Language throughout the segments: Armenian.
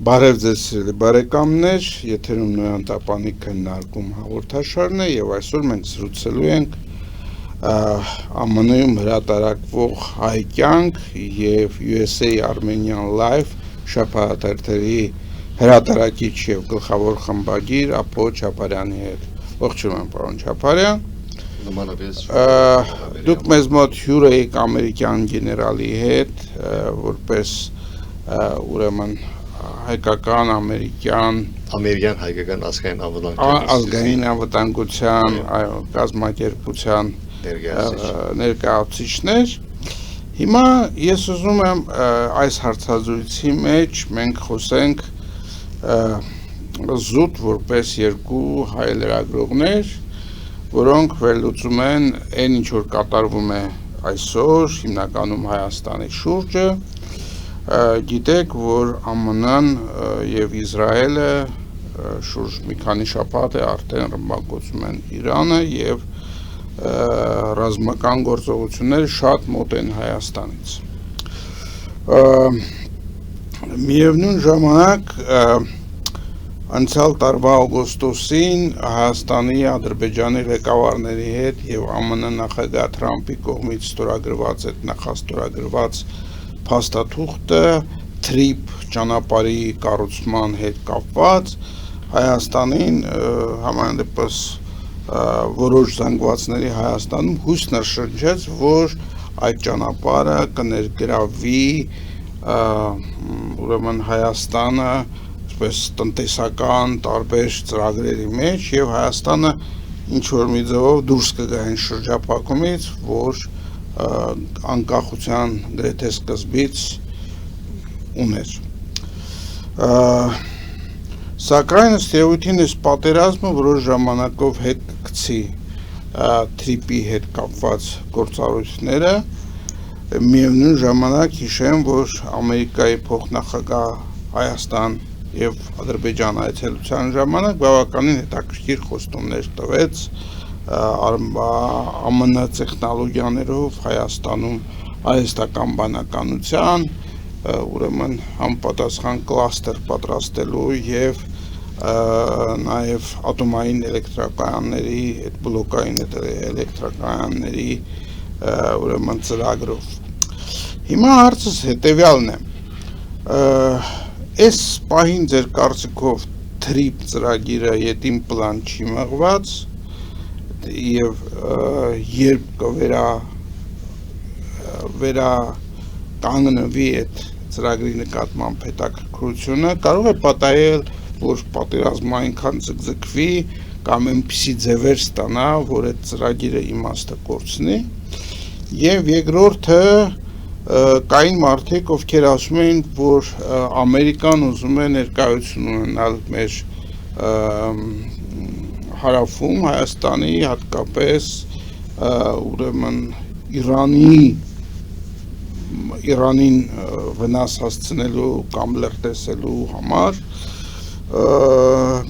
Բարև ձեզ սիրելի բարեկամներ, եթերում Նոյան Տապանի քննարկում հաղորդաշարն է եւ այսօր մենք զրուցելու ենք ԱՄՆ-ում հրատարակվող Հայ կյանք եւ USA Armenian Life շաբաթաթերթերի հրատարակիչ եւ գլխավոր խմբագիր Ափո Չապարյանի հետ։ Ողջունում եմ, պարոն Չապարյան։ Նմանապես Դուք մեզ մոտ հյուր եք ամերիկյան գեներալի հետ, որպես ուրեմն հայկական, ամերիկյան հայկական ազգային անվտանգության կազմակերպության ներկայացուցիչներ։ Հիմա ես ուզում եմ այս հարցազրույցի մեջ մենք խոսենք զուտ որպես երկու հայ լրագրողներ, որոնք վերլուծում են այն ինչ որ կատարվում է այսօր հիմնականում Հայաստանի շուրջը։ Գիտեք, որ ԱՄՆ-ն եւ Իսրայելը շուրջ մի քանի շաբաթ է արդեն ռմբակոծում են Իրանը եւ ռազմական գործողությունները շատ մոտ են Հայաստանից։ Միևնույն ժամանակ անցյալ տարվա օգոստոսին Հայաստանի, Ադրբեջանի ղեկավարների հետ եւ ԱՄՆ նախագահ Թրամփի կողմից ստորագրված այդ նախաստորագրված փաստաթուղթը թրիփ ճանապարհի կառուցման հետ կապված Հայաստանին համանդեպս որոշ զանգվածների Հայաստանում հույս նշրջեց, որ այդ ճանապարհը կներգրավի ուրեմն Հայաստանը այսպես տնտեսական տարբեր ծրագրերի մեջ եւ Հայաստանը ինչ որ մի ձևով դուրս կգա այն շրջափակումից, որ անկախության գրեթե սկզբից ուներ։ Սակայն ըստ էության այս պատերազմը որոշ ժամանակով հետ կգցի թրիփի հետ կապված գործառույթները, միևնույն ժամանակ հիշեմ, որ Ամերիկայի փոխնախագահ Հայաստան եւ Ադրբեջան այցելության ժամանակ բավականին հետաքրքիր խոստումներ տվեց ԱՄՆ տեխնոլոգիաներով Հայաստանում արհեստական բանականության, ուրեմն համապատասխան կլաստեր պատրաստելու եւ նաեւ ատոմային էլեկտրակայանների, այդ բլոկային էլեկտրակայանների ուրեմն ծրագրով։ Հիմա հարցս հետեւյալն է. այս պահին ձեր կարծիքով թրիփ ծրագիրը յետին պլան չի մղված եւ երբ կվերականգնվի այդ ծրագրի նկատմամբ հետաքրքրությունը, կարող է պատահել, որ պատերազմը այնքան ձգձգվի կամ այնպիսի ձևեր ստանա, որ այդ ծրագիրը իմաստը կորցնի, եւ երկրորդը կային մարդիկ, ովքեր ասում էին, որ Ամերիկան ուզում է ներկայություն ունենալ մեր հարավում Հայաստանի հատկապես ուրեմն Իրանին վնաս հասցնելու կամ լրտեսելու համար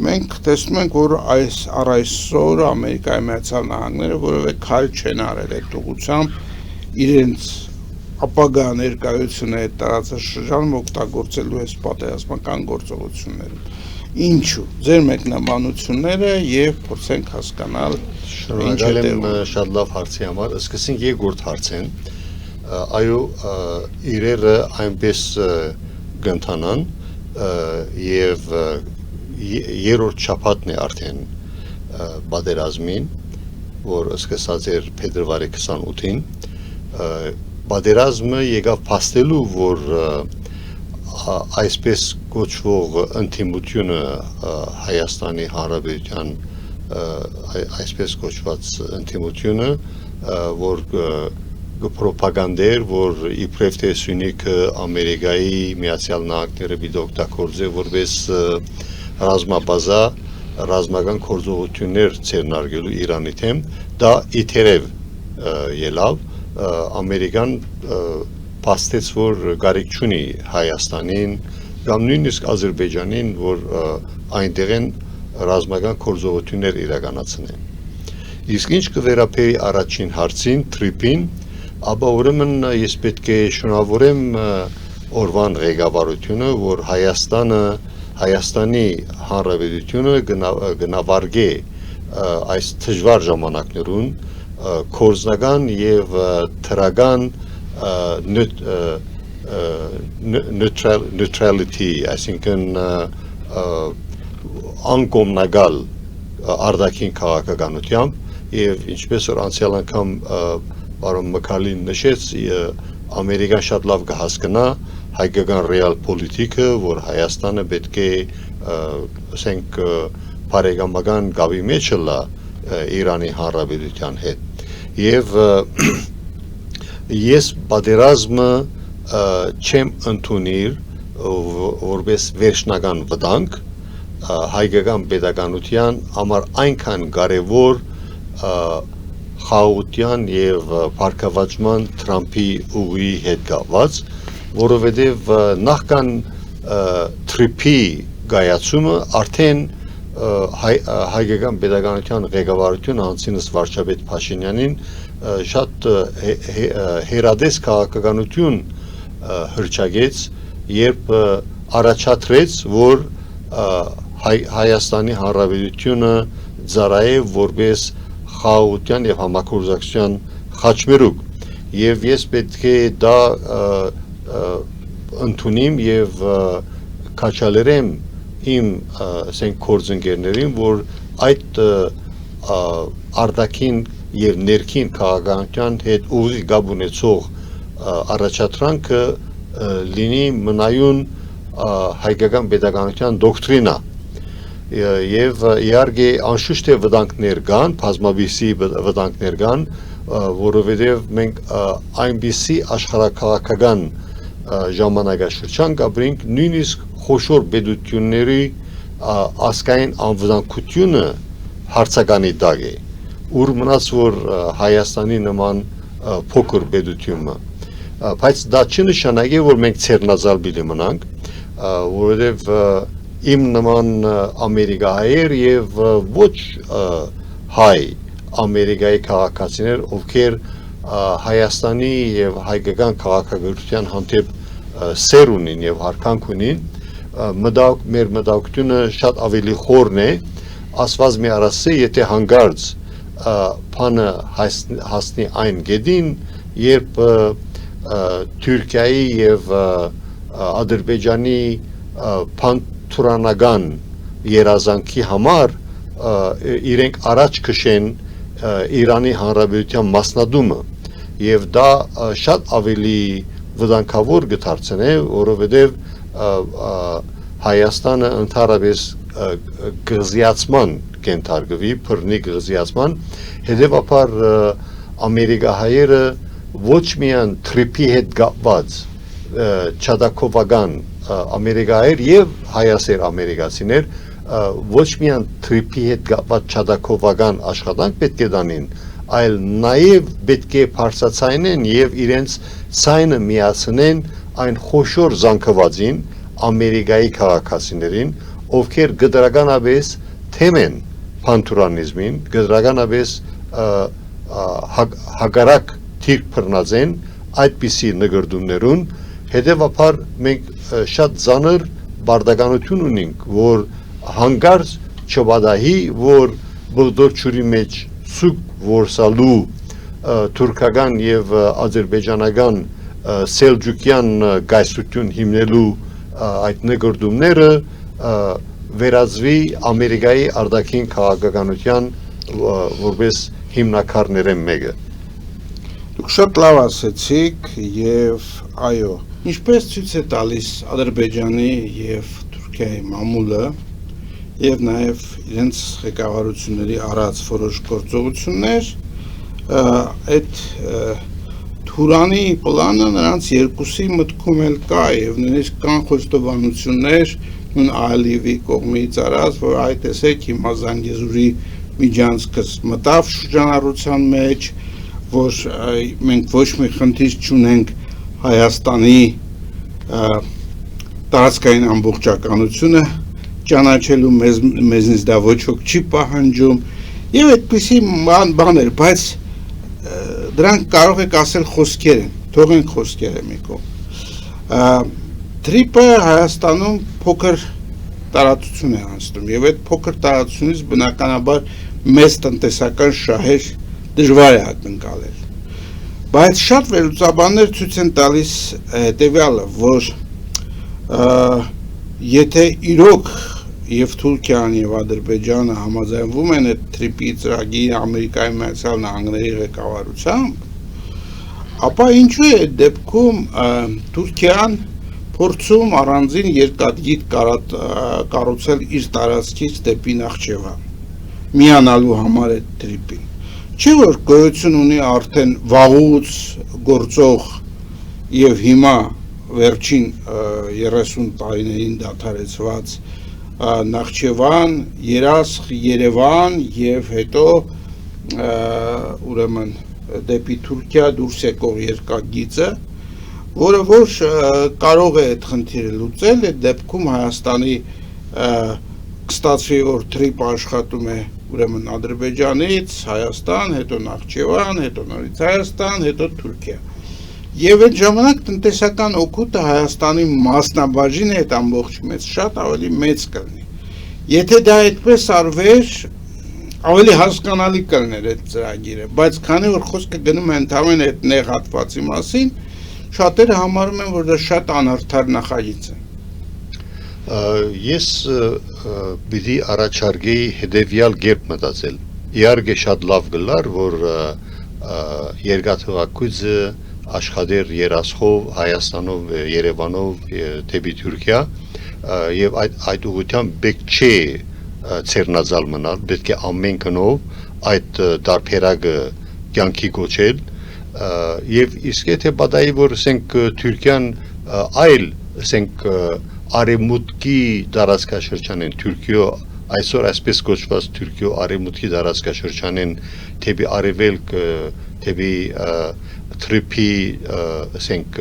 մենք տեսնում ենք, որ այսօր Ամերիկայի Միացյալ Նահանգները որևէ քայլ չեն արել այդ ուղղությամբ իրենց ապագա ներկայությունը այդ տարածաշրջանում օգտագործելու այս պատերազմական գործողություններում։ Ինչու ձեր մեկնաբանությունները եւ փորձենք հասկանալ շնորհակալ եմ շատ լավ հարցի համար, սկսենք երկրորդ հարցեն, այո իրերը այնպես կընթանան եւ երրորդ շաբաթն է արդեն պատերազմին, որ սկսած էր փետրվարի 28-ին, պատերազմը եկավ փաստելու, որ այսպես կոչվող ընդդիմությունը Հայաստանի Հանրապետության այսպես կոչված ընդդիմությունը, որ պրոպագանդեր, որ իբրև թե Սյունիքը Ամերիկայի Միացյալ Նահանգները պիտի օգտագործե որպես ռազմաբազա ռազմական գործողություններ ձեռնարկելու Իրանի դեմ, դա իթերև ելավ Ամերիկան փաստեց, որ կարիք չունի Հայաստանին կամ նույնիսկ Ադրբեջանին, որ այնտեղ են ռազմական գործողություններ իրականացնեն։ Իսկ ինչ կվերապերի առաջին հարցին, թրիփին, ապա ուրեմն ես պետք է շնորհավորեմ օրվան ղեկավարությունը, որ Հայաստանի Հանրապետությունը գնավարգե այս դժվար ժամանակներուն կորզնական եւ թրական neutrality, այսինքն անկոմնագալ արդակին քաղաքականությամբ եւ ինչպես որ անցյալ անգամ պարոն Մկալին նշեց, Ամերիկան շատ լավ կհասկանա հայկական ռեալ պոլիտիկը, որ Հայաստանը պետք է ասենք բարեկամական գավի մեջ լա Իրանի Հանրապետության հետ եւ ես պատերազմը չեմ ընդունիր որպես վերջնական վտանգ հայկական պետականության համար այնքան կարևոր խաղաղության եւ բարգավաճման Թրամփի ուղի հետ կապված, որովհետեւ նախքան թրիփի գայացումը արդեն հայկական պետականության ղեկավարությունը անցինս վարչապետ Փաշինյանին շատ հերադես քաղաքականություն հրճագեց, երբ առաջադրեց, որ Հայաստանի Հանրապետությունը ծառայե որպես խաղաղության եւ համագործակցության խաչմերուկ եւ ես պետք է դա ընդունիմ եւ քաչալերեմ իմ ասենք գործընկերներին, որ այդ արտաքին եւ ներքին քաղաքականության հետ ուղի գաբ ունեցող առաջադրանքը լինի մնայուն հայկական պետականության դոկտրինա եւ իհարկե անշուշտ է վտանգներ կան, բազմաբիզի վտանգներ կան, որովհետեւ մենք այնպիսի աշխարհակաղակական ժամանակաշրջան կապրենք նույնիսկ խոշոր պետությունների ազգային անվտանգությունը հարցականի տակ է, ուր մնաց որ Հայաստանի նման փոքր պետությունը, բայց դա չնշանակի որ մենք ցերնազալ պիտի մնանք, որովհետև իմ նման ամերիկահայեր եւ ոչ հայ ամերիկայի քաղաքացիներ, ովքեր Հայաստանի եւ հայկական քաղաքականության հանդեպ սեր ունին եւ հարկանք ունին, մեր մտահոգությունը շատ ավելի խորն է, ասված մի արասը, եթե հանգարց բանը հասնի այն գեդին, երբ Թուրքիայի եւ Ադրբեջանի փանթուրանական երազանքի համար իրենք առաջ քշեն Իրանի Հանրապետության մասնադումը եւ դա շատ ավելի վտանգավոր կդարձնե, որովհետեւ Հայաստանը ընդհանրապես գզիացման կենթարկվի, բռնի գզիացման, հետեւաբար ամերիկահայերը ոչ միայն թրիփի հետ կապված չադակովական ամերիկահայեր եւ հայասեր ամերիկացիներ ոչ միայն թրիփի հետ կապված չադակովական աշխատանք պետք է դանին, այլ նաեւ պետք է բարձրացնեն եւ իրենց ցայնը միացնեն այն խոշոր զանգվածին ամերիկայի քաղաքացիներին, ովքեր գդրականապես թեմեն փանթուրանիզմին, գդրականապես հագարակ թիրք բռնածեն այդպիսի նկարդումներուն, հետևաբար մենք շատ ծանր բարդականություն ունենք, որ հանգարց չվադահի, որ բլդորջուրի մեջ սուկ որսալու թուրքական եւ ադրբեջանական սելջուկյան գայսրություն հիմնելու այդ նկարդումները վերածվի Ամերիկայի արտաքին քաղաքականության որպես հիմնակարներեն մեկը։ Դուք շատ լավ ասեցիք եւ այո, ինչպես ցույց է տալիս Ադրբեջանի եւ Թուրքիայի մամուլը եւ նաեւ իրենց ղեկավարությունների արած որոշ գործողություններ, այդ Թուրանի պլանը նրանց երկուսի մտքում էլ կա եւ նույնիսկ կան խոստովանություններ նույն Ալիևի կողմից արած, որ այ տեսեք հիմա Զանգեզուրի միջանցքը մտավ շրջանառության մեջ, որ մենք ոչ մի խնդիր չունենք Հայաստանի տարածքային ամբողջականությունը ճանաչելու, մեզնից դա ոչ ոք չի պահանջում եւ այդպիսի բաներ, բայց դրանք կարող եք ասել խոսքեր են, թողենք խոսքերը մի կողմ։ Թրիպը Հայաստանում փոքր տարածություն է անցնում եւ այդ փոքր տարածությունից բնականաբար մեծ տնտեսական շահեր դժվար է ակնկալել։ Բայց շատ վերլուծաբաններ ցույց են տալիս հետեւյալը, որ եթե իրոք եւ Թուրքիան եւ Ադրբեջանը համաձայնվում են այդ թրիպի ծրագիրը Ամերիկայի Միացյալ Նահանգների ղեկավարությամբ, ապա ինչու է այդ դեպքում Թուրքիան փորձում առանձին երկաթգիծ կառուցել իր տարածքից դեպի Նախճեվան, միանալու համար այդ թրիպին։ Չէ՞ որ գոյություն ունի արդեն վաղուց գործող եւ հիմա վերջին 30 տարիներին դադարեցված Նախճեվան, Երասխ, Երևան եւ հետո ուրեմն դեպի Թուրքիա դուրս եկող երկաթգիծը, որը որ կարող է այդ խնդիրը լուծել, այդ դեպքում Հայաստանի կստացվի որ թրիպը աշխատում է ուրեմն Ադրբեջանից Հայաստան, հետո Նախճեվան, հետո նորից Հայաստան, հետո Թուրքիա։ Եվ այդ ժամանակ տնտեսական օգուտը Հայաստանի մասնաբաժինը այդ ամբողջ մեծ շատ ավելի մեծ կլինի։ Եթե դա այդպես արվեր, ավելի հասկանալի կլներ այդ ծրագիրը, բայց քանի որ խոսքը գնում է ընդհանրապես այդ նեղ հատվածի մասին, շատերը համարում են, որ դա շատ անարդար նախագիծ է։ Ես պիտի առաջարկեի հետևյալ կերպ մտածել։ Իհարկե շատ լավ գլար, որ երկաթուղակույցը աշխատեր Երասխով, Հայաստանով, Երևանով դեպի Թուրքիա եւ այդ ուղղությամբ պետք չէ ցերնազալ մնալ, պետք է ամեն կնով այդ դարբերակը կյանքի կոչել եւ իսկ եթե պատահի որ ասենք Թուրքիան այլ ասենք արևմուտքի տարածքաշրջանին Թուրքիո այսօր այսպես կոչված Թուրքիո արևմուտքի տարածքաշրջանին դեպի արևելք դեպի թրիպի ասենք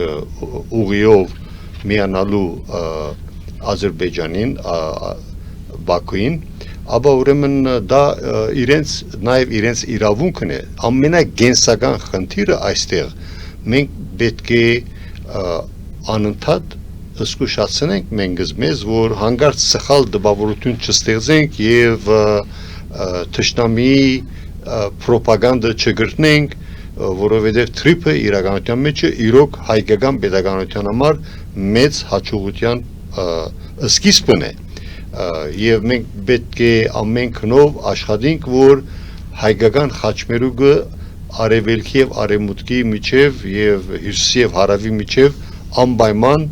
ուղիով միանալու Ադրբեջանին Բաքուին ապա ուրեմն դա նաև իրենց իրավունքն է ամենագենսական խնդիրը այստեղ մենք պետք է անընդհատ զգուշացնենք մեզ որ հանգարց սխալ դպավորություն չստեղծենք եւ թշնամի պրոպագանդա չգրտնենք որովհետեւ թրիպը իրականության մեջ իրոք հայկական pedagogical համար մեծ հաջողության սկիզբն է եւ մենք պետք է ամեն քնով աշխատենք որ հայկական խաչմերուկը արևելքի եւ արևմուտքի միջև եւ հյուսիսի եւ հարավի միջև անպայման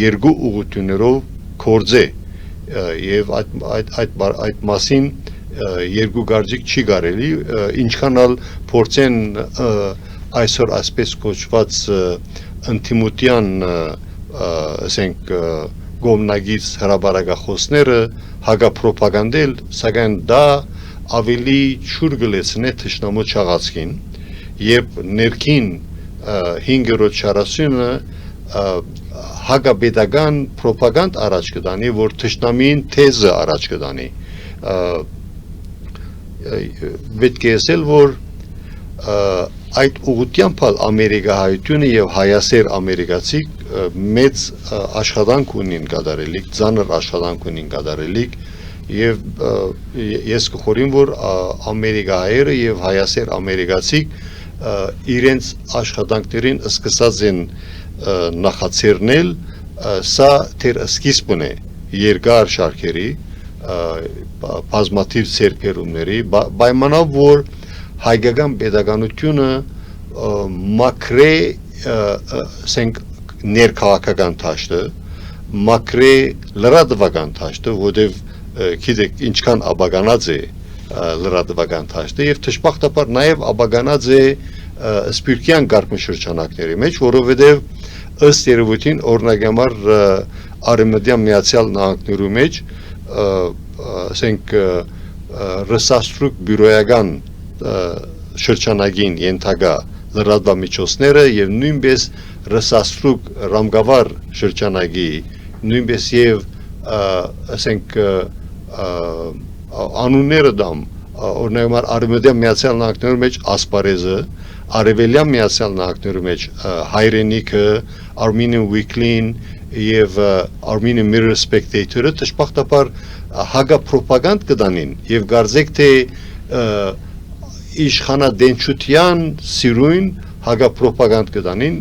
երկու ուղղություններով կորձե եւ այդ մասին երկու գարժիկ չի կարելի ինչքան ալ փորձեն այսօր այսպես կոչված ընդդիմության ասենք գոմնագից հրաբարակախոսները հագապրոպագանդել սակայն դա ավելի շուր գլեցնե թշնամու չաղացքին երբ ներքին 5-րդ շարասյունը հագապետական պրոպագանդ առաջ կդանի որ թշնամին թեզը առաջ կդանի պետք է ասել որ այդ ուղղությամբ ամերիկահայությունը եւ հայասեր ամերիկացիք մեծ աշխատանք ունին կատարելիք, ծանր աշխատանք ունին կատարելիք եւ ես կխորին որ ամերիկահայերը եւ հայասեր ամերիկացիք իրենց աշխատանքներին սկսած են նախաձեռնել սա թեր սկիզբն է երկար շարքերի բազմաթիվ ցերկերումների պայմանով որ հայկական pedagogiությունը մակրե ասենք ներքաղաքական դաշտը մակրե լրատվական դաշտը որտեվ գիտեք ինչքան աբագանած է լրատվական դաշտը եւ դժբախտաբար նաեւ աբագանած է սպիրկյան գարկմշրջանակների մեջ որովհետեւ ըստ երևույթին օրինակ համար Արևմտյան Միացյալ Նահանգներու մեջ ասենք ռեսաստրուկ բյուրոյական շրջանագին ենթակա լրատվամիջոցները եւ նույնպես ռեսաստրուկ ռամգավար շրջանագի նույնպես եւ ասենք անունները դամ օրինակ Արևմտյան Միացյալ Նահանգներու մեջ ասպարեզը Արևելյան Միացյալ Նահանգներու մեջ հայրենիքը Armenian Weekly-ն եւ Armenian Mirror Spectator-ը դժբախտաբար հագա պրոպագանդ կդանին եւ գարձեք թե իշխանադենչության սիրուն հագա պրոպագանդ կդանին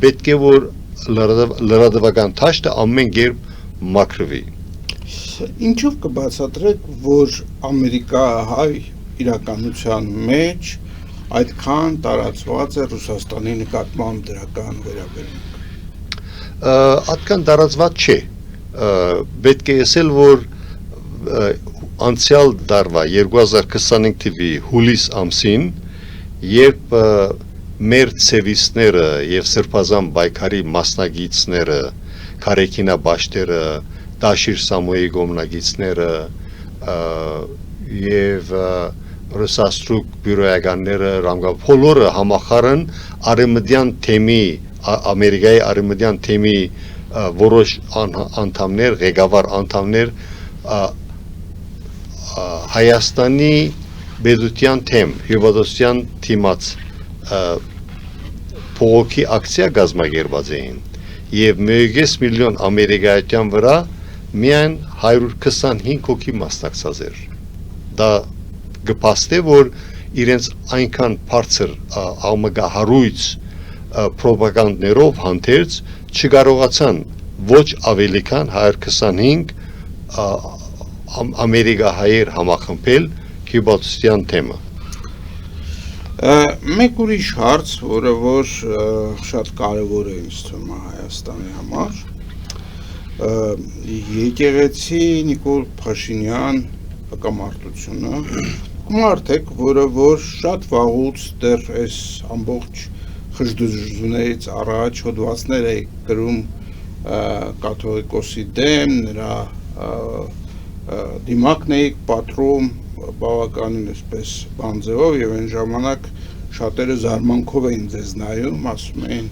պետք է որ լրատվական թաշտը ամեն կերպ մաքրվի Ինչով կբացատրեք, որ ամերիկահայ իրականության մեջ այդքան տարածված է Ռուսաստանի նկատմամբ դրական վերաբերմունք Այդքան տարածված չէ պետք է ասել որ անցյալ դարվա 2025 թվականի հուլիս ամսին երբ մեր ցևիստները եւ սրբազան բայկարի մասնագետները Կարեկինաբաշտերը Դաշիր Սամոյի գոմնագետները եւ Ռուսաստրուկ բյուրոյականները ռամգափոլորը համախառն արեմդյան թեմի Ամերիկայի արեմդյան թեմի որոշ անդամներ, ղեկավար անդամներ Հայաստանի բեդության թեմ, հյուվադոսյան թիմաց փողոքի ակցիա գազմագերված էին եւ 1.5 միլիոն ամերիկայական վրա միայն 125 հոգի մասնակցած էր դա գպաստե որ իրենց այնքան բարձր ամգահարույց պրոպագանդներով հանդերձ չկարողացան ոչ ավելի քան 125 ամերիկահայեր համախմբել քիբոցյան թեմը Մեկ ուրիշ հարց, որը որ շատ կարևոր է ինձ թվում է Հայաստանի համար եկեղեցի Նիկոլ Փաշինյան հակամարտությունը մարդ որը որ շատ վաղուց դեռ այս ամբողջ խժդժություններից առաջ հոդվածներ է գրում կաթողիկոսի դեմ նրա դիմակն է պատրում բավականին այսպես բանձեով եւ այն ժամանակ շատերը զարմանքով էին ձեզ նայում ասում էին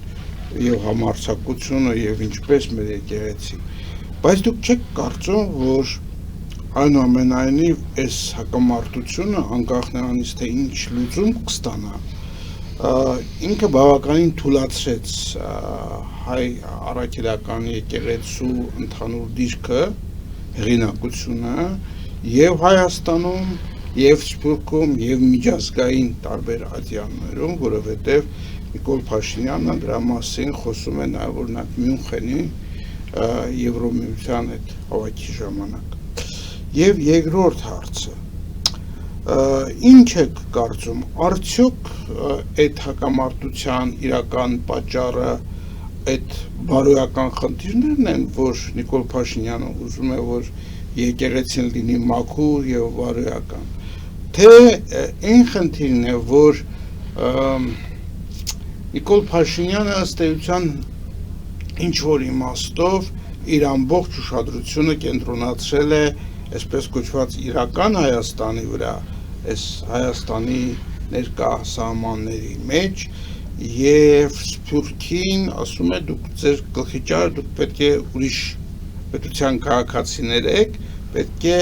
եւ համարձակությունը եւ ինչպես մեր եկեղեցի բայց դուք չեք կարծում որ այնուամենայնիվ այս հակամարտությունը անկախ նրանից թե ինչ լուծում կստանա ինքը բավականին թուլացրեց հայ առաքելական եկեղեցու ընդհանուր դիրքը հեղինակությունը եւ Հայաստանում եւ Սփյուռքում եւ միջազգային տարբեր ատյաններում որովհետեւ Նիկոլ Փաշինյանը դրա մասին խոսում է նաեւ օրինակ Մյունխենի Եվրոմիության հետ հավաքի ժամանակ եւ երկրորդ հարցը ինչ եք կարծում արդյոք այդ հակամարտության իրական պատճառը այդ բարոյական խնդիրներն են որ Նիկոլ Փաշինյանը ուզում է որ եկեղեցին լինի մաքուր եւ բարոյական թե այն խնդիրն է որ Նիկոլ Փաշինյանը ըստ էության ինչ որ իմաստով իր ամբողջ ուշադրությունը կենտրոնացրել է այսպես կոչված իրական Հայաստանի վրա այս Հայաստանի ներկա սահմանների մեջ եւ Սփյուռքին ասում է դուք ձեր գլխի ճար դուք պետք է ուրիշ պետության քաղաքացիներ եք պետք է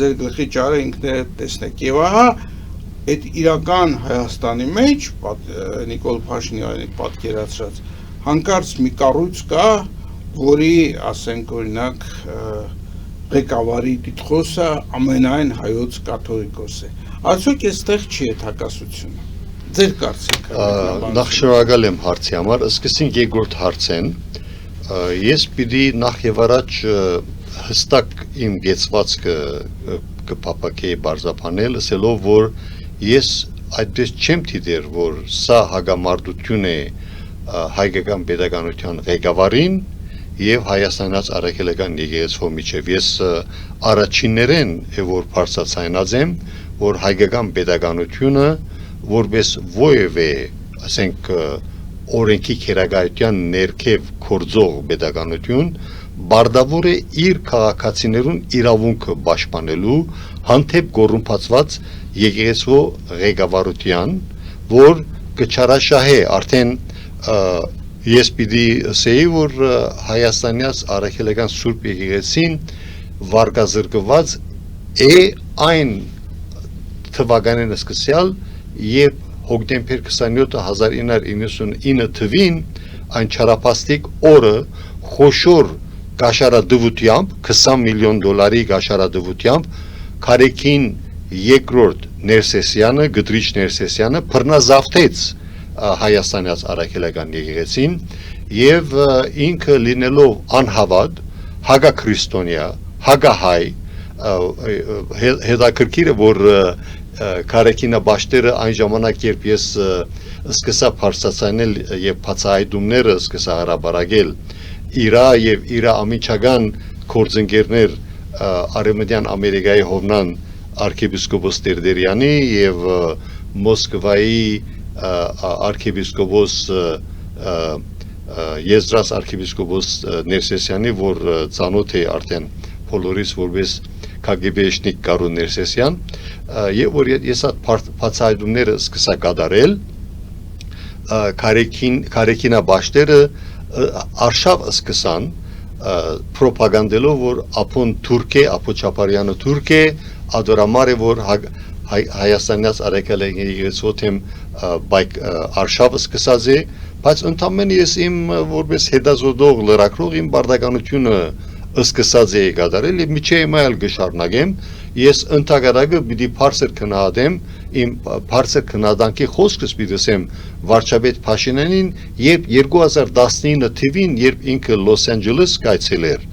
ձեր գլխի ճարը ինքներդ տեսնեք եւ ահա այդ իրական Հայաստանի մեջ Նիկոլ Փաշինյանի պատկերացրած հանկարծ մի կառույց կա որի ասենք օրինակ ղեկավարի տիտղոսը ամենայն հայոց կաթողիկոս է այսօք այստեղ չի է հակասությունը ձեր կարծիքը նախ շնորհակալ եմ հարցի համար սկսենք երկրորդ հարցեն ես պիտի նախ եւ առաջ հստակ իմ գեցվածքը կփապակեի բարձրապանել ասելով որ ես այդպես չեմ դիտեր որ սա հագամարտություն է հայկական pedagogical ղեկավարին եւ Հայաստանից առաքելական եկեղեցու միջև ես առաջիններեն որ բարձրացնած եմ որ հայկական pedagogiությունը որպես ովևէ ասենք օրենքի քերագայության ներքև կորձող pedagogiություն բարդավոր է իր քաղաքացիներուն իրավունքը պաշտպանելու հանդեպ կոռումպացված եկեղեցու ղեկավարության որ կչարաշահե արդեն ես պիտի ասեի որ Հայաստանյաց առաքելական Սուրբ եկեղեցին վարկազրկված է այն թվականին սկսյալ երբ հոկտեմբեր 27 1999 թվին այն չարապաստիկ օրը խոշոր գաշարադվությամբ 20 միլիոն դոլարի գաշարադվությամբ Քարեքին երկրորդ Ներսեսյանը, Գդրիչ Ներսեսյանը բռնազավթեց Հայաստանյաց Արաքելական եկեղեցին եւ ինքը լինելով անհավատ հագաքրիստոնյա, հագահայ հետաքրքիր է որ Քարեքինա Բաշտերը այն ժամանակ երբ ես սկսա փարսացանել եւ բացահայտումները սկսա հրաբարագել իրա եւ իրա ամիջական կորձընկերներ Արևմտյան Ամերիկայի Հովնան arciepiskopos Տերդերյանի եւ Մոսկվայի arciepiskopos Եզրաս arciepiskopos Ներսեսյանի որ ծանոթ է արդեն բոլորիս որպես KGB-շնիկ Կարոն Ներսեսյան եւ որ ես այդ բացահայտումները սկսա կատարել Քարեքինա Բաշտերը արշավ սկսան պրոպագանդելով որ ապոն թուրք է, ապո Չապարյանը թուրք է, ադորամար է որ Հայաստանյաց Արաքելական եկեղեցիոթեմ արշավ սկսած է, բայց ընդամենը ես իմ որպես հետազոտող լրագրող իմ բարդականությունը սկսած է կատարել եւ միջի հիմա էլ գշարունակեմ ես ընդհանրակը պիտի բարձր քննադեմ իմ բարձր քննադանքի խոսքս պիտի ասեմ վարչապետ Փաշինյանին երբ 2019 թվին երբ ինքը Լոս Անջելես կայցելեր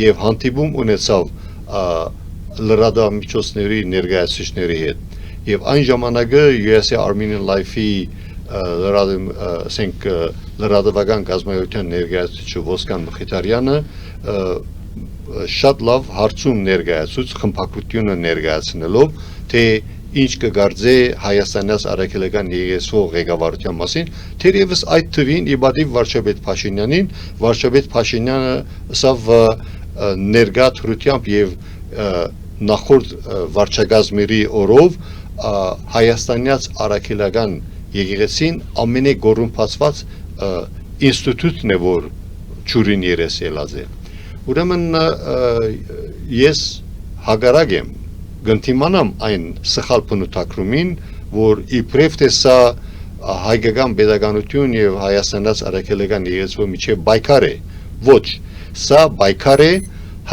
եւ հանդիպում ունեցավ լրատվամիջոցների ներկայացուցիչների հետ եւ այն ժամանակը USA Armenian Life-ի լրատվական կազմակերպության ներկայացուցիչ Ոսկան Մխիթարյանը շատ լավ հարցում ներկայացուց խմբակրությունը ներկայացնելով թե ինչ կգարձե Հայաստանյաց Արաքելական եկեղեցու ղեկավարության մասին թերևս այդ թվին իբադիվ վարչապետ Փաշինյանին վարչապետ Փաշինյանը ասավ ներկա թրությամբ եւ նախորդ վարչագազմերի օրով Հայաստանյաց Արաքելական եկեղեցին ամենագոռոմփացված ինստիտուտն է որ ճուրին երես ելած է ուրեմն ես հագարակ եմ գնտիմանամ այն սխալ բնութագրումին որ իբրև թե սա հայկական pedagogiություն եւ Հայաստանյաց Արաքելական եկեղեցու միջև բայկար է ոչ սա բայկար է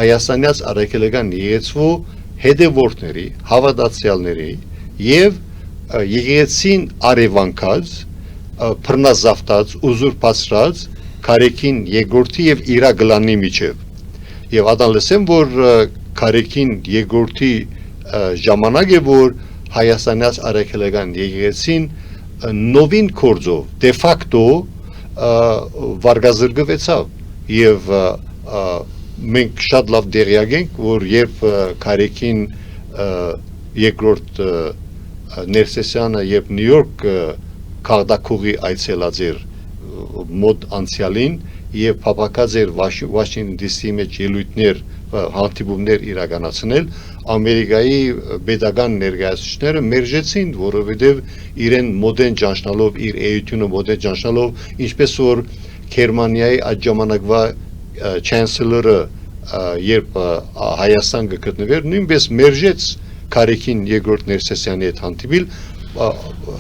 Հայաստանյաց Արաքելական եկեղեցու հետևորդների հավատացյալների եւ եկեղեցին արևանքած բռնազավթած ուզուրպացրած Քարեքին երկրորդի եւ իրա գլանի միջև եւ ադան լսեմ որ Քարեքին երկրորդի ժամանակ է որ Հայաստանյաց Արաքելական եկեղեցին նովին կորձով դե ֆակտո վարգազրկվեցավ եւ մենք շատ լավ դերյակ ենք որ երբ Քարեքին երկրորդ Ներսեսյանը երբ Նյու Յորք քաղաքուղի այցելած էր մոտ անցյալին եւ փապակած էր Վաշինգտոն DC-ի մեջ ելույթներ հանդիպումներ իրականացնել Ամերիկայի pedagogan ներկայացուցիչները մերժեցին որովհետեւ իրեն մոդեն ճանչնալով իր էությունը մոդեն ճանչնալով ինչպես որ Գերմանիայի այդ ժամանակվա chancellor-ը երբ Հայաստան գտնվեր նույնպես մերժեց Քարեքին երկրորդ Ներսեսյանի հետ հանդիպել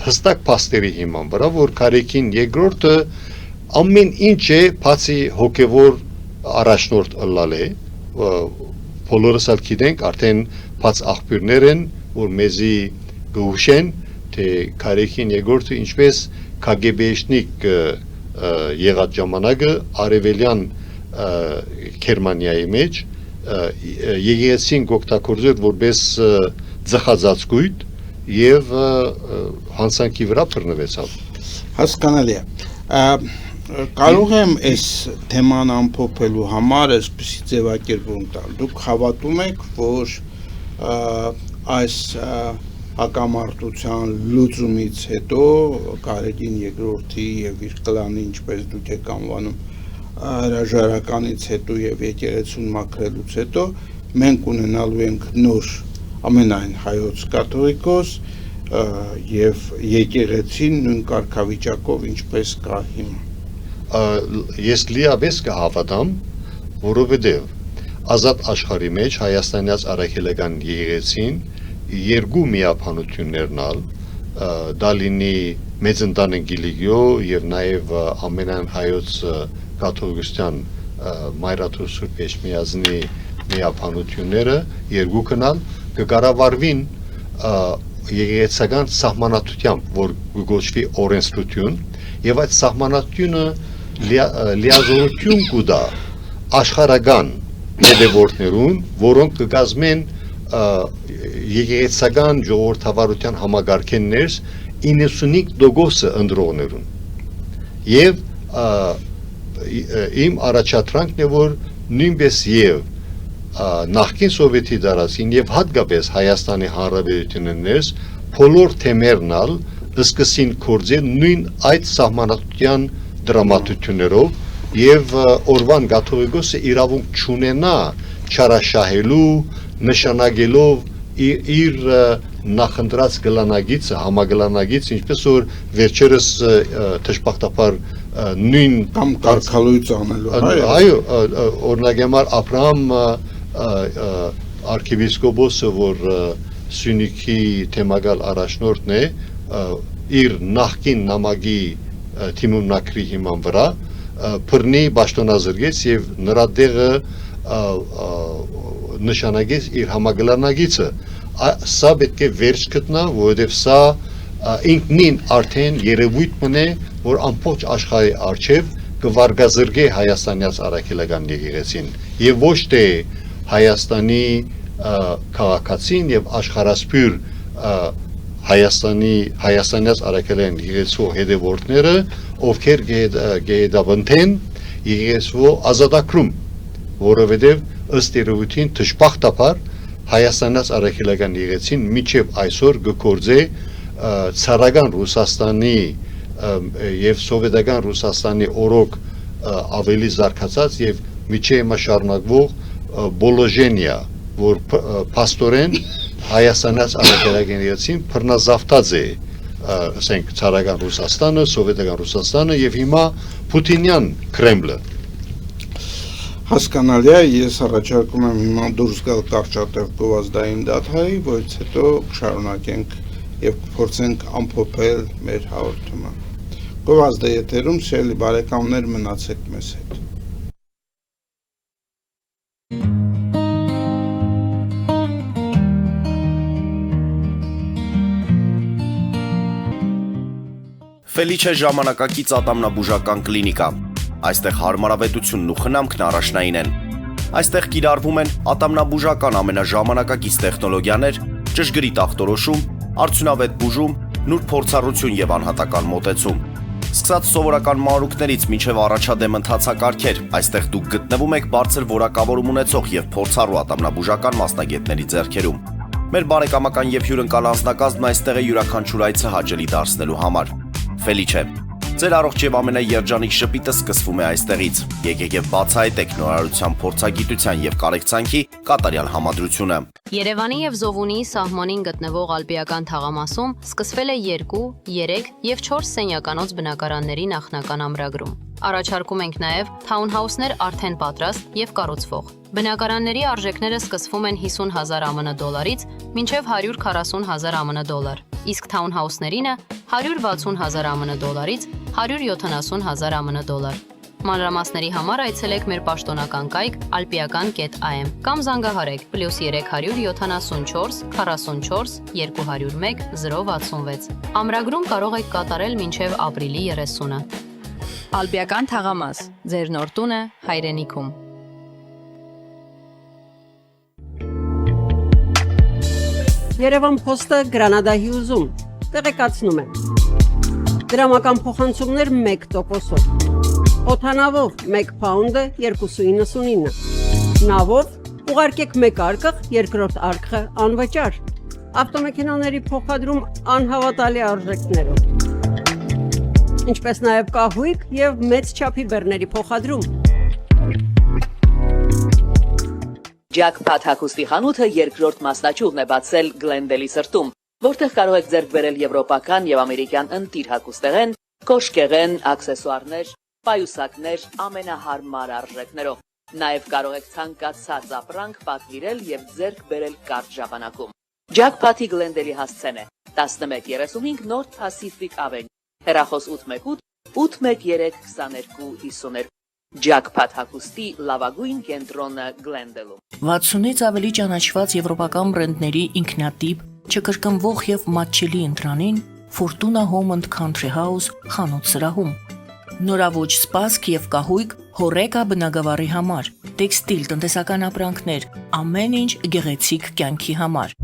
հստակ փաստերի հիման վրա որ Քարեքին երկրորդը ամեն ինչ է բացի հոգևոր առաջնորդ ըլլալ է բոլորս էլ գիտենք արդեն բաց աղբյուրներ են որ մեզի գուշեն թե Քարեքին երկրորդը ինչպես KGB-շնիկ եղած ժամանակը արևելյան Գերմանիայի մեջ եկեղեցին գոկտակորձեր որպես ձխածածկույտ եւ հանցանքի վրա բռնվեցավ հասկանալի է կարող եմ այս թեման ամփոփելու համար այսպիսի ձևակերպում տալ դուք հավատում եք որ այս հակամարտության լուծումից հետո Քարեքին երկրորդի եւ իր կլանի ինչպես դուք եք անվանում հրաժարականից հետո եւ եկեղեցուն մաքրելուց հետո մենք ունենալու ենք նոր ամենայն հայոց կաթողիկոս եւ եկեղեցին նույն կարգավիճակով ինչպես կա հիմա ես լիապես կհավատամ որովհետեւ ազատ աշխարհի մեջ Հայաստանյաց Արաքելական եկեղեցին երկու միապանություններն ալ դա լինի մեծ ընտանեկիլիգիո եւ նաեւ ամենայն հայոց կաթողիկոսության մայրաթուր Սուրբ Էջմիածնի միապանությունները երկու կնալ կկառավարվին եկեղեցական սահմանատությամբ, որ գոչվի օրենսդրություն, եւ այդ սահմանատությունը լիազորություն կուտա աշխարհական հետևորդներուն, որոնք կկազմեն եկեղեցական ժողովրդավարության համագարկեններ 95% ընդրողներուն։ Եվ իմ առաջադրանքն է, որ նույնպես եւ նախկին Սովետի դարաշին եւ հատկապես Հայաստանի Հանրապետություններս բոլոր թեմերնալ սկսին կործել նույն այդ սահմանատության դրամատություններով եւ օրվան կաթողիկոսը իրավունք չունենա չարաշահելու նշանակելով իր նախընտրած գլանագիծը համագլանագիծ ինչպես որ վերջերս դժբախտաբար նույն կամ կարգալույց անելու այո օրինակ համար Աբրահամ արքիեպիսկոպոսը որ Սյունիքի թեմագալ առաջնորդն է իր նախկին նամակի թիմումնակրի հիման վրա բռնի պաշտոնազրկեց եւ նրա դեղը նշանակեց իր համագլանագիծը սա պետք է վերջ գտնա որովհետեւ սա ինքնին արդեն երևույթ մնե որ ամբողջ աշխարհի արչեւ կվարգազրկե Հայաստանյաց առաքելական եկեղեցին եւ ոչ թե Հայաստանի քաղաքացին եւ աշխարհասփյուր Հայաստանյաց առաքելական եկեղեցու հետևորդները ովքեր գեդաբնթեն եկեղեցու ազատագրում որովհետեւ ըստ երևույթին դժբախտաբար Հայաստանյաց առաքելական եկեղեցին միջև այսօր գործե ցարական Ռուսաստանի եւ սովետական Ռուսաստանի օրոք ավելի զարգացած եւ միջև մաշարնակվող բոլոժենիա որ փաստորեն Հայաստանյաց առաքելական եկեղեցին բռնազավթած է ասենք ցարական Ռուսաստանը, սովետական Ռուսաստանը եւ հիմա Պուտինյան Կրեմլը հասկանալի է ես առաջարկում եմ հիմա դուրս գալ կարճատև գովազդային դաթայի որից հետո շարունակենք եւ փորձենք ամփոփել մեր հաղորդումը գովազդը եթերում սիրելի բարեկամներ մնացեք մեզ հետ Ֆելիչե ժամանակակից ատամնաբուժական կլինիկա Այստեղ հարմարավետությունն ու խնամքն առաջնային են Այստեղ կիրառվում են ատամնաբուժական ամենաժամանակակից տեխնոլոգիաներ ճշգրիտ ախտորոշում արդյունավետ բուժում նուրբ փորձառություն եւ անհատական մոտեցում Սկսած սովորական մանրուքներից մինչև առաջադեմ ընթացակարգեր, այստեղ դուք գտնվում եք բարձր որակավորում ունեցող եւ փորձառու ատամնաբուժական մասնագետների ձեռքերում։ Մեր բարեկամական եւ հյուրընկալ անձնակազմն այստեղ է յուրաքանչյուր այցը հաճելի դարձնելու համար։ Ֆելիչե, ձեր առողջ եւ ամենաերջանիկ շպիտը սկսվում է այստեղից։ Եկեք եւ բացահայտեք նորարարության փորձագիտության եւ կարեկցանքի կատարյալ համադրությունը։ Երևանի եւ Զովունիի սահմանին գտնվող ալպիական թաղամասում սկսվել է 2, 3 եւ 4 սենյականոց բնակարանների նախնական ամրագրում։ Առաջարկում ենք նաեւ թաունհաուսներ արդեն պատրաստ եւ կառուցվող։ Բնակարանների արժեքները սկսվում են 50,000 ԱՄՆ դոլարից մինչև 140,000 ԱՄՆ դոլար, իսկ թաունհաուսներինը 160,000 ԱՄՆ դոլարից 170,000 ԱՄՆ դոլար։ Մանրամասների համար այցելեք մեր պաշտոնական կայք alpiakan.am կամ զանգահարեք +374 44 201 066։ Ամրագրում կարող եք կատարել մինչև ապրիլի 30-ը։ Ալպիական թաղամաս, ձեր նոր տունը հայրենիքում։ Երևան փոստը Գրանադայի ուզում, տեղեկացնում է։ Դրամական փոխանցումներ 1%-ով։ Օթանավով 1 փաունդը 2.99։ Նավով ուղարկեք 1 արկղ, երկրորդ արկղը անվճար։ Ավտոմեքենաների փոխադրում անհավատալի արժեքներով։ Ինչպես նաև կահույք եւ մեծ չափի բեռների փոխադրում։ Jackpot հագուստի խանութը երկրորդ մասնաճյուղն է բացել Գլենդելի սրտում, որտեղ կարող եք ձեռք բերել եվրոպական եւ ամերիկյան ընտիր հագուստեղեն, կոշկեղեն, աքսեսուարներ, պայուսակներ ամենահարմար արժեքներով։ Նաև կարող եք ցանկացած ապրանք պատվիրել եւ ձեռք բերել կարճ ժամանակում։ Ջակփաթի Գլենդելի հասցեն է 11:35 North Pacific Avenue, հեռախոս 818 813 2252 Ջակփաթ հագուստի լավագույն կենտրոնը Գլենդելում։ 60-ից ավելի ճանաչված եվրոպական բրենդների ինքնատիպ, չկրկնվող եւ մատչելի ընտրանին Fortuna Home and Country House խանութ սրահում։ Նորաոճ սպասք եւ կահույք հորեկա բնագավառի համար, տեքստիլ տնտեսական ապրանքներ, ամեն ինչ գեղեցիկ կյանքի համար։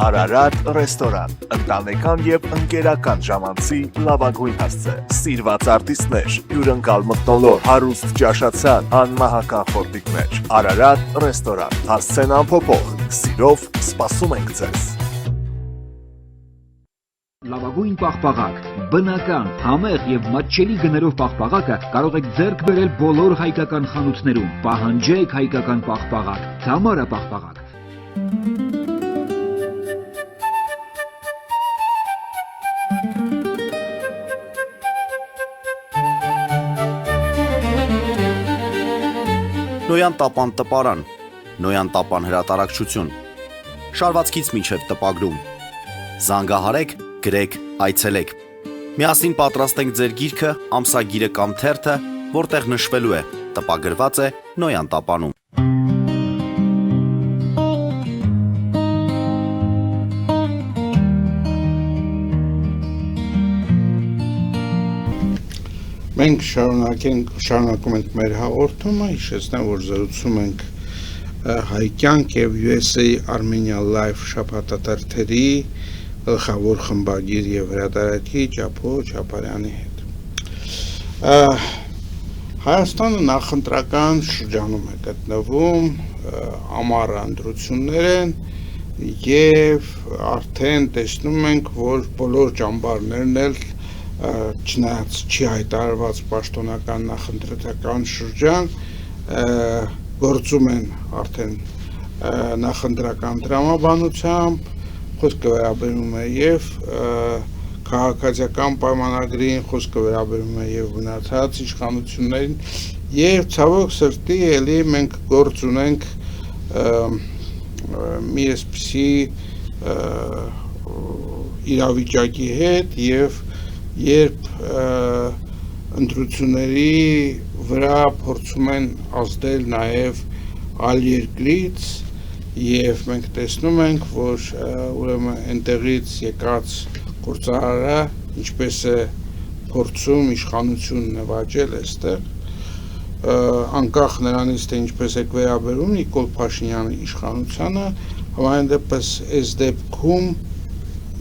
Արարատ ռեստորան, ընտանեկան եւ ընկերական ժամանցի լավագույն հասցե, սիրված արտիստներ, հյուրընկալ մթնոլորտ, հարուստ ճաշացան, անմահական խորտիկներ, Արարատ ռեստորան, հասցեն անփոփոխ, սիրով սպասում ենք ձեզ։ Լավագույն պաղպաղակ, բնական, համեղ եւ մատչելի գներով պաղպաղակը կարող եք ձեռք բերել բոլոր հայկական խանութներում։ Պահանջեք հայկական պաղպաղակ, Թամարա պաղպաղակ։ Նոյան տապան տպարան, Նոյան տապան հրատարակչություն, շարվածքից մինչև տպագրում, զանգահարեք, գրեք, այցելեք, միասին պատրաստենք ձեր գիրքը, ամսագիրը կամ թերթը, որտեղ նշվելու է, տպագրված է Նոյան տապանում։ Մենք շարունակում ենք մեր հաղորդումը, հիշեցնեմ, որ զրուցում ենք Հայկյանք եւ USA Armenia Live շաբաթաթերթերի գլխավոր խմբագիր եւ հրատարակիչ Ափո Չապարյանի հետ։ Հայաստանը նախընտրական շրջանում է գտնվում, ամառ ընտրություններ են եւ արդեն տեսնում ենք, որ բոլոր ճամբարներն էլ չնայած չի հայտարարված պաշտոնական նախընտրական շրջան, գործում են արդեն նախընտրական տրամաբանությամբ, խոսքը վերաբերում է եւ քաղաքացիական պայմանագրին, խոսքը վերաբերում է եւ մնացած իշխանություններին եւ ցավոք սրտի էլի մենք գործ ունենք մի այսպիսի իրավիճակի հետ եւ երբ ընտրությունների վրա փորձում են ազդել նաև այլ երկրից եւ մենք տեսնում ենք, որ ուրեմն այնտեղից եկած գործարարը ինչպես է փորձում իշխանություն նվաճել այստեղ անկախ նրանից թե ինչպես է վերաբերում Նիկոլ Փաշինյանի իշխանությանը, համայն դեպս այս դեպքում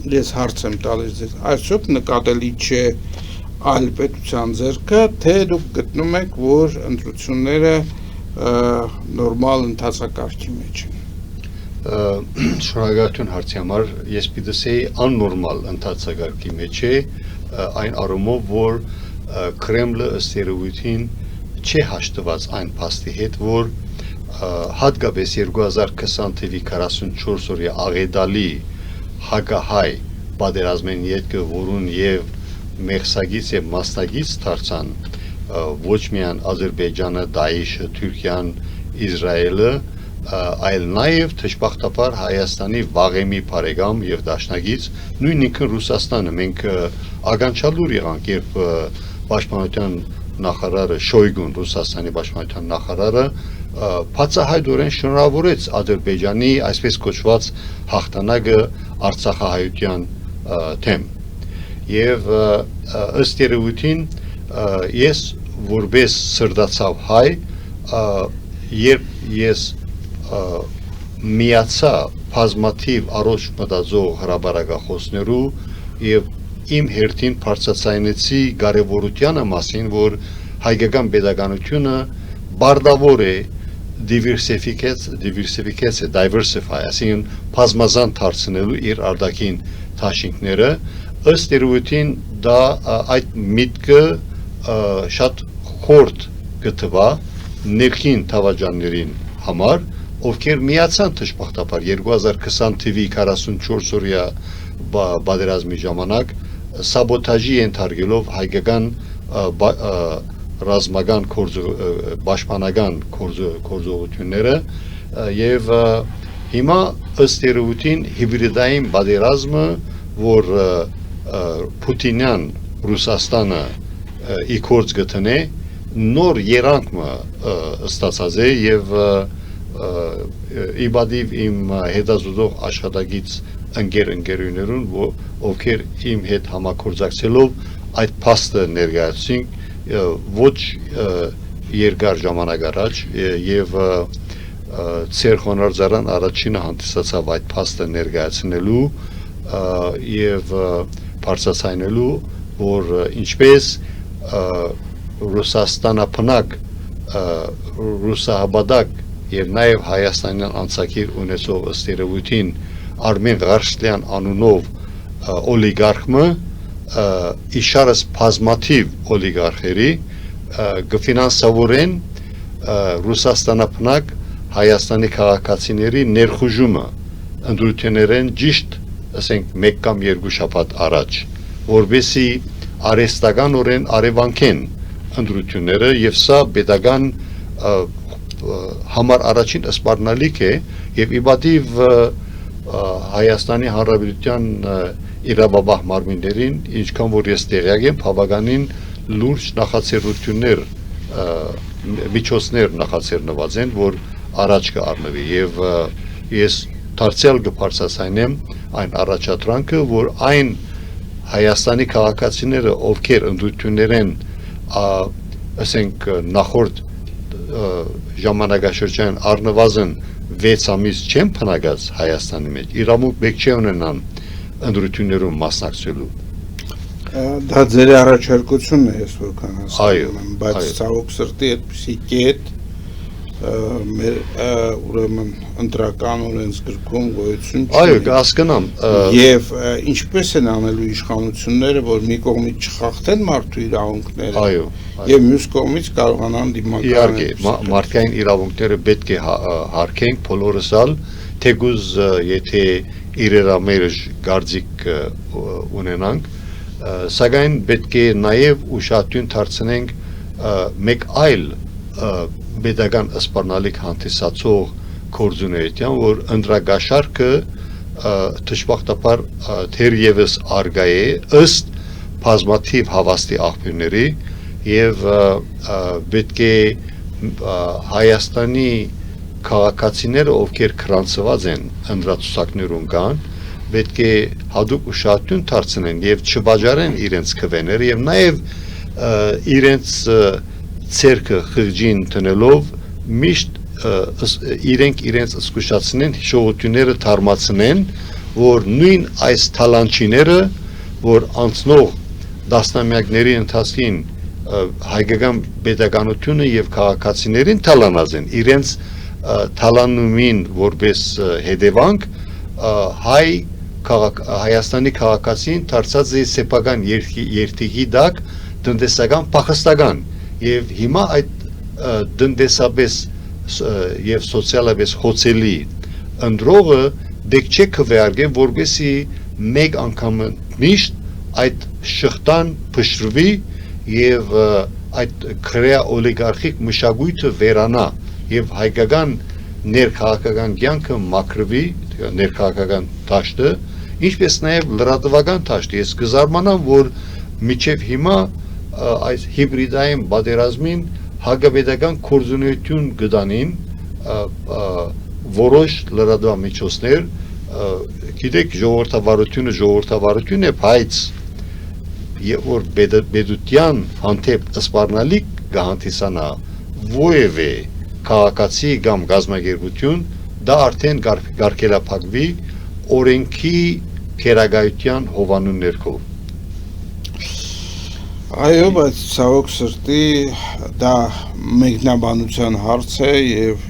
ես հարց եմ տալիս ձեզ, այսօք նկատելի չէ այլ պետության ձեռքը, թե դուք գտնում եք, որ ընտրությունները նորմալ ընթացակարգի մեջ են։ Շնորհակալություն հարցի համար, ես պիտի ասեի աննորմալ ընթացակարգի մեջ է, այն առումով, որ Կրեմլը ըստ երևույթին չի հաշտված այն փաստի հետ, որ հատկապես 2020 թվականի 44 օրյա աղետալի հակահայ պատերազմեն ետքը, որուն եւ մեղսագից եւ մասնագից դարձան ոչ միայն Ադրբեջանը, Դաիշը, Թուրքիան, Իսրայելը, այլ նաեւ թշպախտապար Հայաստանի վաղեմի բարեկամ եւ դաշնագից, նույն ինքն Ռուսաստանը, մենք ականջալուր եղանք, երբ պաշտպանության նախարարը Շոյգուն, Ռուսաստանի պաշտպանության նախարարը բացահայտորեն շնորհավորեց Ադրբեջանի այսպես կոչված հաղթանակը Արցախահայության թեմ եւ ըստ երևույթին ես որպես սրտացավ հայ երբ ես միացա բազմաթիվ առողջ մտածող հրաբարակախոսներու եւ իմ հերթին բարձրացնեցի կարևորությանը մասին, որ հայկական pedagogiությունը բարդավոր է diversify, այսինքն բազմազան դարձնելու իր արտաքին դաշինքները, ըստ երևույթին դա այդ միտքը շատ խորտ գտվա ներքին թավաջաններին համար, ովքեր միացան թշպախտապար 2020 թվականի 44 օրյա պատերազմի ժամանակ սաբոտաժի ենթարկելով հայկական ռազմական պաշտպանական գործողությունները եւ հիմա ըստ երևույթին հիբրիդային պատերազմը, որ Պուտինյան Ռուսաստանը իքորձ գտնե, նոր երանգը ստացած է եւ իբադիվ իմ հետազոտող աշխատակից ընկերուներուն, ովքեր իմ հետ համագործակցելով այդ փաստը ներկայացին ոչ երկար ժամանակ առաջ եւ ծեր խոնարհձարան առաջինը հանդիսացավ այդ փաստը ներկայացնելու եւ բարձրացնելու, որ ինչպես Ռուսաստանապնակ ռուսահաբադակ եւ նաեւ հայաստանյան անցակիր ունեցող ըստ երևույթին Արմեն Ղարշլյան անունով օլիգարխը իշարս բազմաթիվ օլիգարխերի գֆինանսավորեն Ռուսաստանապնակ Հայաստանի քաղաքացիների ներխուժումը ընդրություններեն ճիշտ, ասենք 1 կամ 2 շաբաթ առաջ, որովհետեւ արեստականորեն արևանքեն ընդրությունները եւ սա պետական համար առաջին սպառնալիք է եւ իբադիվ Հայաստանի Հանրապետության իրավաբան մարմիններին, ինչքան որ ես տեղյակ եմ, բավականին լուրջ նախաձեռնություններ միջոցներ նախաձեռնված են, որ առաջ կառնվի եւ ես դարձյալ կբարձրացնեմ այն առաջադրանքը, որ այն Հայաստանի քաղաքացիները, ովքեր ընդդություններ են, ասենք նախորդ ժամանակաշրջան առնվազն 6 ամիս չեն փնագած Հայաստանի մեջ, իրավունք մեկ չի ունենան ընդդություններում մասնակցելու։ Դա ձեր առաջարկությունն է, ես որքան հասկանում եմ, բայց այո։ ցավոք սրտի այդպիսի կետ մեր ուրեմն ընտրական օրենսգրքում գոյություն չի։ Այո, կհասկանամ։ Եվ ինչպես են անելու իշխանությունները, որ մի կողմից չխախտեն մարդու իրավունքները, Այո, եւ մյուս կողմից կարողանան դիմակայել։ Իհարկե, մարդկային իրավունքները պետք է հարգենք բոլորսալ, թեկուզ եթե իրերամերժ գարձիկ ունենանք, սակայն պետք է նաեւ ուշադրություն դարձնենք մեկ այլ պետական սպառնալիք հանդիսացող կորձունեության, որ ընդրագաշարքը դժբախտաբար թերևս արգա է ըստ բազմաթիվ հավաստի աղբյուրների եւ պետք է Հայաստանի քաղաքացիները, ովքեր քրանցված են ընդրացուցակներուն կան, պետք է հատուկ ուշադրություն դարձնեն եւ չբաժարեն իրենց քվեները եւ նաեւ իրենց ցերկը խղճին տնելով միշտ իրենց զսկուշացնեն, հիշողությունները թարմացնեն, որ նույն այս թալանչիները, որ անցնող դասնամյակների ընթացքին հայկական պետականությունը եւ քաղաքացիներին թալանած են, իրենց թալանումին որպես հետևանք Հայաստանի քաղաքացին դարձած է սեփական երթիգի դակ տնտեսական փախստական եւ հիմա այդ տնտեսապես եւ սոցիալապես հոցելի ընդրողը դեք չէ քվեարկեն, որովհետեւ մեկ անգամ միշտ այդ շղթան փշրվի եւ այդ քրեա օլիգարխիկ մշակույթը վերանա եւ հայկական ներքաղաքական կյանքը մաքրվի, ներքաղաքական դաշտը, ինչպես նաեւ լրատվական դաշտը։ Ես կզարմանամ, որ միջև հիմա այս հիբրիդային պատերազմին հագաբեդական կորձունեություն գտանին որոշ լրատվամիջոցներ, գիտեք, ժողովրդավարություն է, բայց եւ որ բեդության հանդեպ սպառնալիք գահանտիսանա որևէ քաղաքացի կամ գազագերբություն, դա արդեն գարկելափակվի օրենքի քերագայության հովանու ներքո։ Այո, բայց ցավոք սրտի դա մեկնաբանության հարց է եւ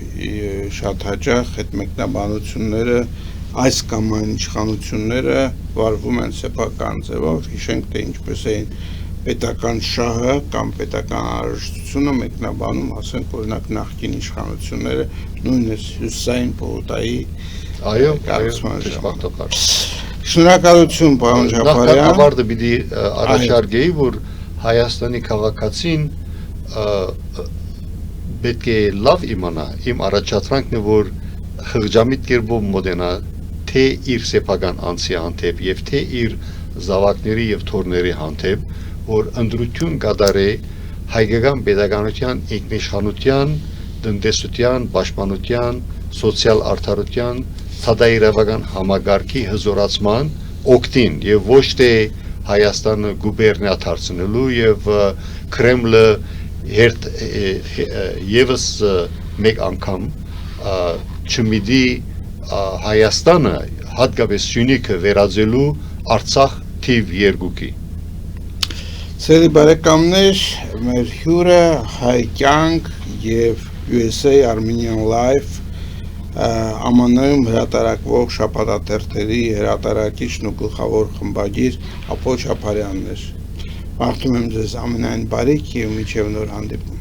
շատ հաճախ այդ մեկնաբանությունները այս կամ այն իշխանությունները վարվում են սեփական ձևով, հիշենք թե ինչպես էին պետական շահը կամ պետական անհրաժեշտությունը մեկնաբանում, ասենք օրինակ նախկին իշխանությունները նույնիսկ հյուսային պողոտայի Այո, դժբախտաբար։ Շնորհակալություն, պարոն Նախքան Ջափարյան։ ավարտը պիտի առաջարկեի, որ Հայաստանի քաղաքացին պետք է լավ իմանա, իմ առաջադրանքն է, որ խղճամիտ կերպով մոտենա թե իր սեփական անձի հանդեպ եւ թե իր զավակների եւ թորների հանդեպ, որ ընդրություն կատարե հայկական pedagogical ինքնիշխանության, տնտեսության, պաշտպանության, սոցիալ արդարության, ցածրահասական համագարկի հզորացման օգտին եւ ոչ թե Հայաստանը գուբերնիա դարձնելու եւ Կրեմլը եւս մեկ անգամ չմիդի Հայաստանը հատկապես Սյունիքը վերածելու Արցախ թիվ 2-ի։ Սերի բարեկամներ, մեր հյուրը Հայ կյանք եւ USA Armenian Life ԱՄՆ-ում հրատարակվող շաբաթաթերթերի հրատարակիչն ու գլխավոր խմբագիր Ապոլ Ջափարյանն էր։ Մաղթում եմ ձեզ ամենայն բարիք եւ մինչեւ նոր հանդիպում։